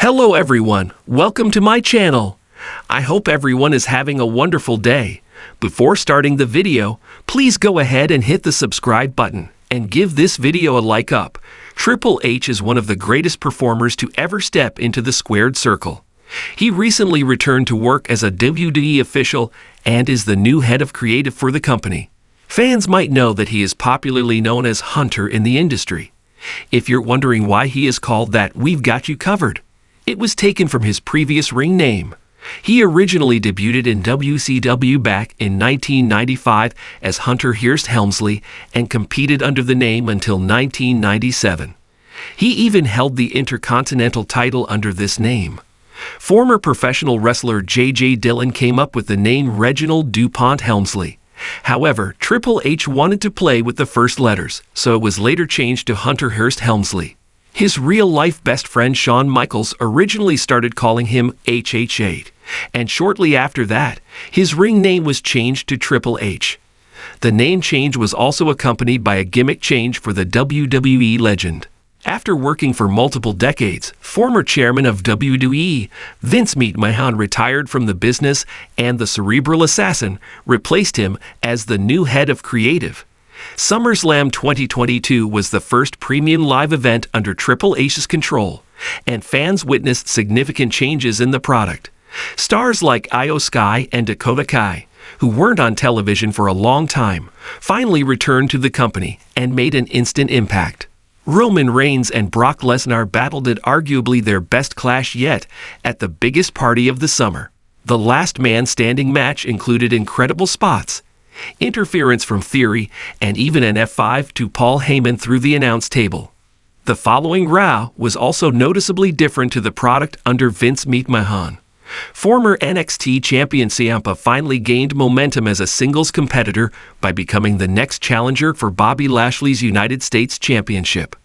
Hello everyone, welcome to my channel. I hope everyone is having a wonderful day. Before starting the video, please go ahead and hit the subscribe button and give this video a like up. Triple H is one of the greatest performers to ever step into the squared circle. He recently returned to work as a WWE official and is the new head of creative for the company. Fans might know that he is popularly known as Hunter in the industry. If you're wondering why he is called that, we've got you covered. It was taken from his previous ring name. He originally debuted in WCW back in 1995 as Hunter Hearst Helmsley and competed under the name until 1997. He even held the Intercontinental title under this name. Former professional wrestler J.J. Dillon came up with the name Reginald DuPont Helmsley. However, Triple H wanted to play with the first letters, so it was later changed to Hunter Hearst Helmsley. His real-life best friend Shawn Michaels originally started calling him HH8, and shortly after that, his ring name was changed to Triple H. The name change was also accompanied by a gimmick change for the WWE legend. After working for multiple decades, former chairman of WWE, Vince McMahon retired from the business, and the Cerebral Assassin replaced him as the new head of creative. SummerSlam 2022 was the first premium live event under Triple H's control, and fans witnessed significant changes in the product. Stars like Io Sky and Dakota Kai, who weren't on television for a long time, finally returned to the company and made an instant impact. Roman Reigns and Brock Lesnar battled at arguably their best clash yet at the biggest party of the summer. The last man standing match included incredible spots, interference from Theory, and even an F5 to Paul Heyman through the announce table. The following Raw was also noticeably different to the product under Vince McMahon. Former NXT champion Ciampa finally gained momentum as a singles competitor by becoming the next challenger for Bobby Lashley's United States Championship.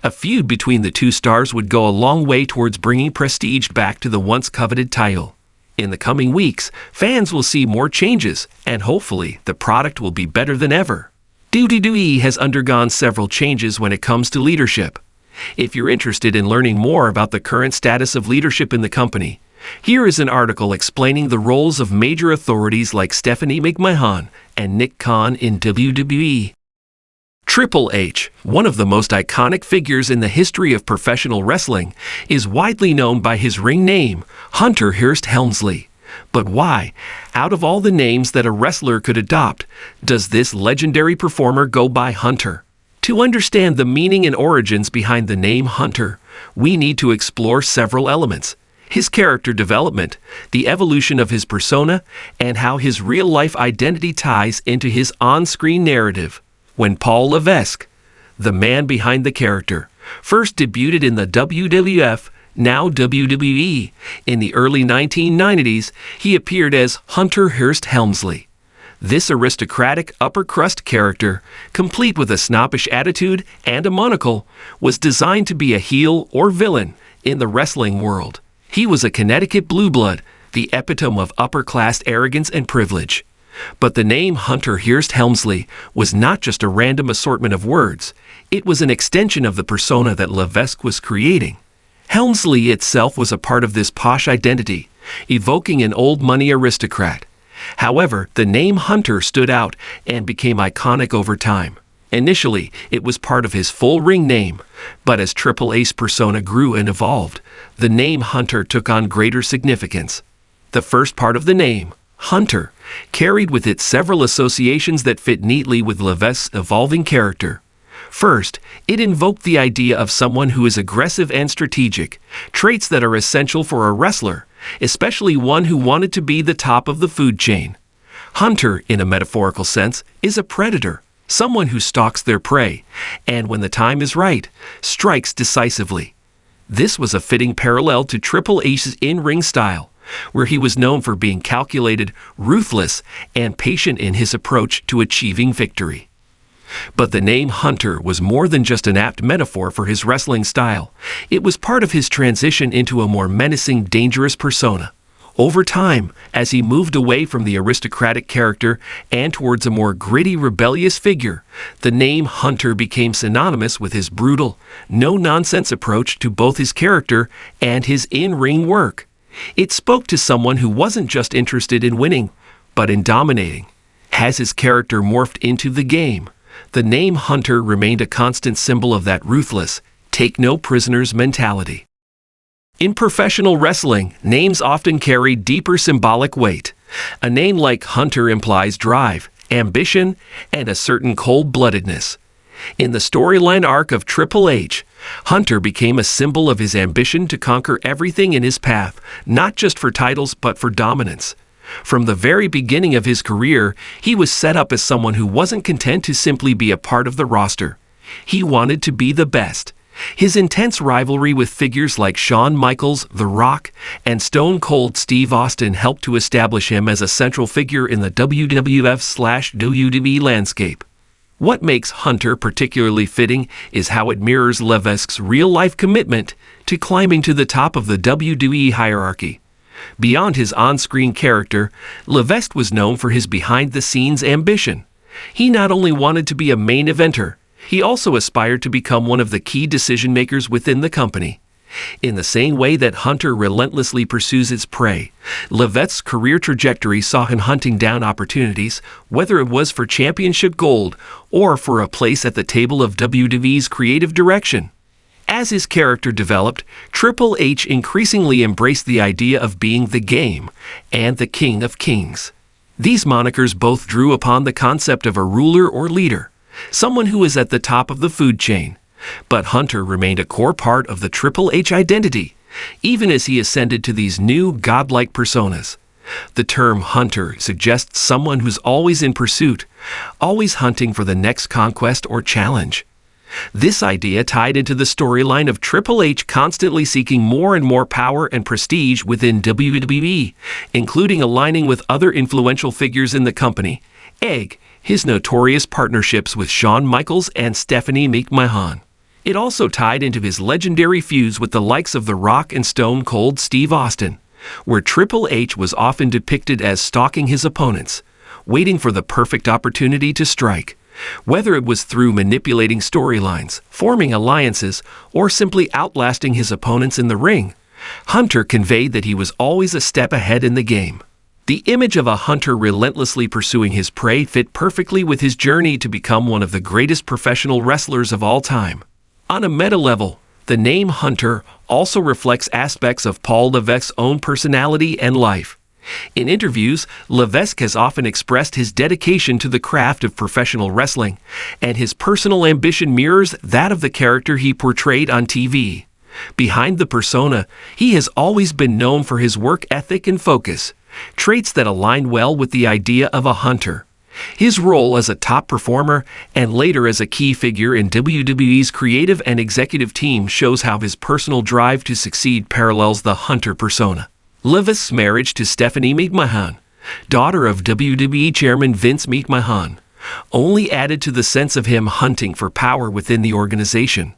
A feud between the two stars would go a long way towards bringing prestige back to the once coveted title. In the coming weeks, fans will see more changes, and hopefully the product will be better than ever. WWE has undergone several changes when it comes to leadership. If you're interested in learning more about the current status of leadership in the company, here is an article explaining the roles of major authorities like Stephanie McMahon and Nick Khan in WWE. Triple H, one of the most iconic figures in the history of professional wrestling, is widely known by his ring name, Hunter Hearst Helmsley. But why, out of all the names that a wrestler could adopt, does this legendary performer go by Hunter? To understand the meaning and origins behind the name Hunter, we need to explore several elements: his character development, the evolution of his persona, and how his real-life identity ties into his on-screen narrative. When Paul Levesque, the man behind the character, first debuted in the WWF, now WWE, in the early 1990s, he appeared as Hunter Hearst Helmsley. This aristocratic upper-crust character, complete with a snobbish attitude and a monocle, was designed to be a heel or villain in the wrestling world. He was a Connecticut blue blood, the epitome of upper-class arrogance and privilege. But the name Hunter Hearst Helmsley was not just a random assortment of words. It was an extension of the persona that Levesque was creating. Helmsley itself was a part of this posh identity, evoking an old-money aristocrat. However, the name Hunter stood out and became iconic over time. Initially, it was part of his full ring name, but as Triple H's persona grew and evolved, the name Hunter took on greater significance. The first part of the name, Hunter, carried with it several associations that fit neatly with Levesque's evolving character. First, it invoked the idea of someone who is aggressive and strategic, traits that are essential for a wrestler, especially one who wanted to be the top of the food chain. Hunter, in a metaphorical sense, is a predator, someone who stalks their prey, and when the time is right, strikes decisively. This was a fitting parallel to Triple H's in-ring style, where he was known for being calculated, ruthless, and patient in his approach to achieving victory. But the name Hunter was more than just an apt metaphor for his wrestling style. It was part of his transition into a more menacing, dangerous persona. Over time, as he moved away from the aristocratic character and towards a more gritty, rebellious figure, the name Hunter became synonymous with his brutal, no-nonsense approach to both his character and his in-ring work. It spoke to someone who wasn't just interested in winning, but in dominating. As his character morphed into the game, the name Hunter remained a constant symbol of that ruthless, take-no-prisoners mentality. In professional wrestling, names often carry deeper symbolic weight. A name like Hunter implies drive, ambition, and a certain cold-bloodedness. In the storyline arc of Triple H, Hunter became a symbol of his ambition to conquer everything in his path, not just for titles but for dominance. From the very beginning of his career, he was set up as someone who wasn't content to simply be a part of the roster. He wanted to be the best. His intense rivalry with figures like Shawn Michaels, The Rock, and Stone Cold Steve Austin helped to establish him as a central figure in the WWF/WWE landscape. What makes Hunter particularly fitting is how it mirrors Levesque's real-life commitment to climbing to the top of the WWE hierarchy. Beyond his on-screen character, Levesque was known for his behind-the-scenes ambition. He not only wanted to be a main eventer, he also aspired to become one of the key decision-makers within the company. In the same way that Hunter relentlessly pursues his prey, Levesque's career trajectory saw him hunting down opportunities, whether it was for championship gold or for a place at the table of WWE's creative direction. As his character developed, Triple H increasingly embraced the idea of being the game and the King of Kings. These monikers both drew upon the concept of a ruler or leader, someone who is at the top of the food chain. But Hunter remained a core part of the Triple H identity, even as he ascended to these new godlike personas. The term Hunter suggests someone who's always in pursuit, always hunting for the next conquest or challenge. This idea tied into the storyline of Triple H constantly seeking more and more power and prestige within WWE, including aligning with other influential figures in the company, his notorious partnerships with Shawn Michaels and Stephanie McMahon. It also tied into his legendary feuds with the likes of The Rock and Stone Cold Steve Austin, where Triple H was often depicted as stalking his opponents, waiting for the perfect opportunity to strike. Whether it was through manipulating storylines, forming alliances, or simply outlasting his opponents in the ring, Hunter conveyed that he was always a step ahead in the game. The image of a hunter relentlessly pursuing his prey fit perfectly with his journey to become one of the greatest professional wrestlers of all time. On a meta level, the name Hunter also reflects aspects of Paul Levesque's own personality and life. In interviews, Levesque has often expressed his dedication to the craft of professional wrestling, and his personal ambition mirrors that of the character he portrayed on TV. Behind the persona, he has always been known for his work ethic and focus, traits that align well with the idea of a hunter. His role as a top performer and later as a key figure in WWE's creative and executive team shows how his personal drive to succeed parallels the hunter persona. Levesque's marriage to Stephanie McMahon, daughter of WWE Chairman Vince McMahon, only added to the sense of him hunting for power within the organization.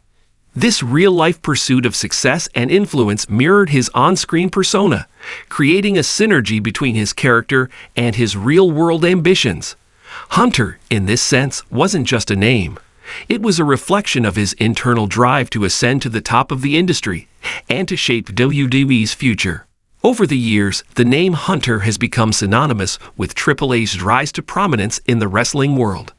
This real-life pursuit of success and influence mirrored his on-screen persona, creating a synergy between his character and his real-world ambitions. Hunter, in this sense, wasn't just a name. It was a reflection of his internal drive to ascend to the top of the industry and to shape WWE's future. Over the years, the name Hunter has become synonymous with Triple H's rise to prominence in the wrestling world.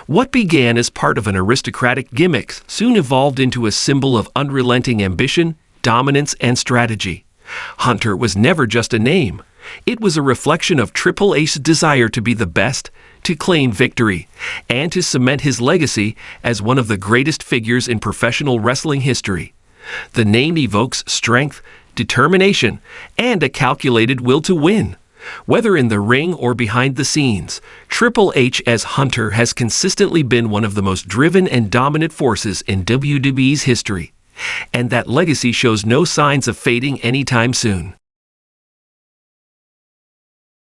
What began as part of an aristocratic gimmick soon evolved into a symbol of unrelenting ambition, dominance, and strategy. Hunter was never just a name. It was a reflection of Triple H's desire to be the best, to claim victory, and to cement his legacy as one of the greatest figures in professional wrestling history. The name evokes strength, determination, and a calculated will to win. Whether in the ring or behind the scenes, Triple H as Hunter has consistently been one of the most driven and dominant forces in WWE's history, and that legacy shows no signs of fading anytime soon.